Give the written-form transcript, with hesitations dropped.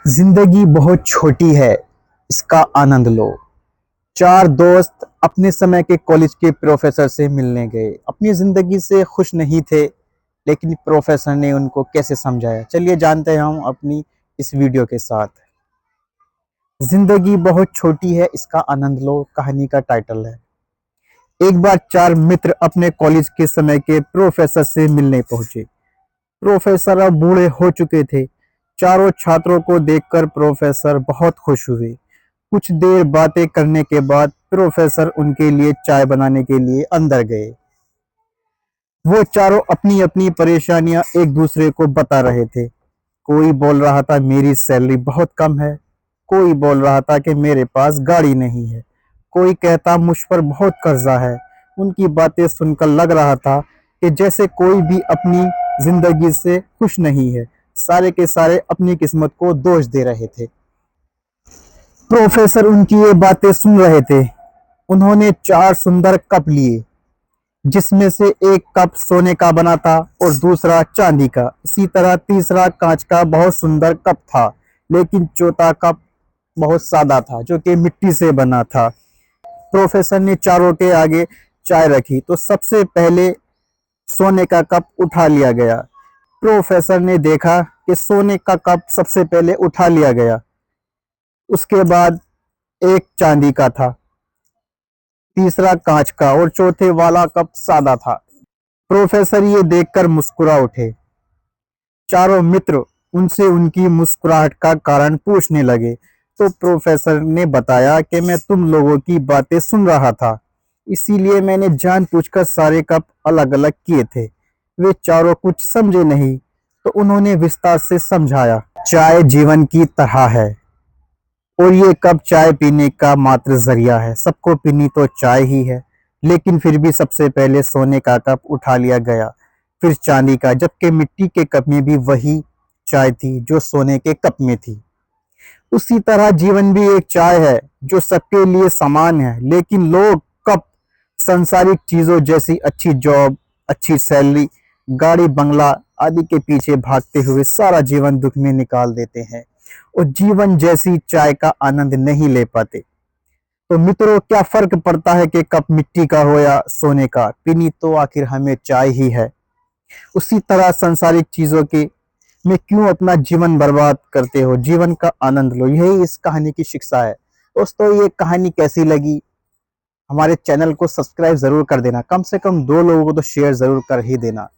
जिंदगी बहुत छोटी है, इसका आनंद लो। चार दोस्त अपने समय के कॉलेज के प्रोफेसर से मिलने गए। अपनी जिंदगी से खुश नहीं थे, लेकिन प्रोफेसर ने उनको कैसे समझाया, चलिए जानते हैं हम अपनी इस वीडियो के साथ। जिंदगी बहुत छोटी है, इसका आनंद लो कहानी का टाइटल है। एक बार चार मित्र अपने कॉलेज के समय के प्रोफेसर से मिलने पहुंचे। प्रोफेसर अब बूढ़े हो चुके थे। चारों छात्रों को देखकर प्रोफेसर बहुत खुश हुए। कुछ देर बातें करने के बाद प्रोफेसर उनके लिए चाय बनाने के लिए अंदर गए। वो चारों अपनी अपनी परेशानियां एक दूसरे को बता रहे थे। कोई बोल रहा था मेरी सैलरी बहुत कम है, कोई बोल रहा था कि मेरे पास गाड़ी नहीं है, कोई कहता मुझ पर बहुत कर्जा है। उनकी बातें सुनकर लग रहा था कि जैसे कोई भी अपनी जिंदगी से खुश नहीं है। सारे के सारे अपनी किस्मत को दोष दे रहे थे। प्रोफेसर उनकी ये बातें सुन रहे थे। उन्होंने चार सुंदर कप लिए, जिसमें से एक कप सोने का बना था और दूसरा चांदी का। इसी तरह तीसरा कांच का बहुत सुंदर कप था, लेकिन चौथा कप बहुत सादा था, जो कि मिट्टी से बना था। प्रोफेसर ने चारों के आगे चाय रखी तो सबसे पहले सोने का कप उठा लिया गया। प्रोफेसर ने देखा कि सोने का कप सबसे पहले उठा लिया गया, उसके बाद एक चांदी का था, तीसरा कांच का और चौथे वाला कप सादा था। प्रोफेसर ये देखकर मुस्कुरा उठे। चारों मित्र उनसे उनकी मुस्कुराहट का कारण पूछने लगे, तो प्रोफेसर ने बताया कि मैं तुम लोगों की बातें सुन रहा था, इसीलिए मैंने जानबूझकर सारे कप अलग अलग किए थे। वे चारों कुछ समझे नहीं, तो उन्होंने विस्तार से समझाया। चाय जीवन की तरह है और ये कप चाय पीने का मात्र जरिया है। सबको पीनी तो चाय ही है, लेकिन फिर भी सबसे पहले सोने का कप उठा लिया गया, फिर चांदी का, जबकि मिट्टी के कप में भी वही चाय थी जो सोने के कप में थी। उसी तरह जीवन भी एक चाय है जो सबके लिए समान है, लेकिन लोग कप सांसारिक चीजों जैसी अच्छी जॉब, अच्छी सैलरी, गाड़ी बंगला आदि के पीछे भागते हुए सारा जीवन दुख में निकाल देते हैं और जीवन जैसी चाय का आनंद नहीं ले पाते। तो मित्रों, क्या फर्क पड़ता है कि कप मिट्टी का हो या सोने का, पीनी तो आखिर हमें चाय ही है। उसी तरह सांसारिक चीजों के में क्यों अपना जीवन बर्बाद करते हो, जीवन का आनंद लो। यही इस कहानी की शिक्षा है। दोस्तों, ये कहानी कैसी लगी, हमारे चैनल को सब्सक्राइब जरूर कर देना, कम से कम दो लोगों को तो शेयर जरूर कर ही देना।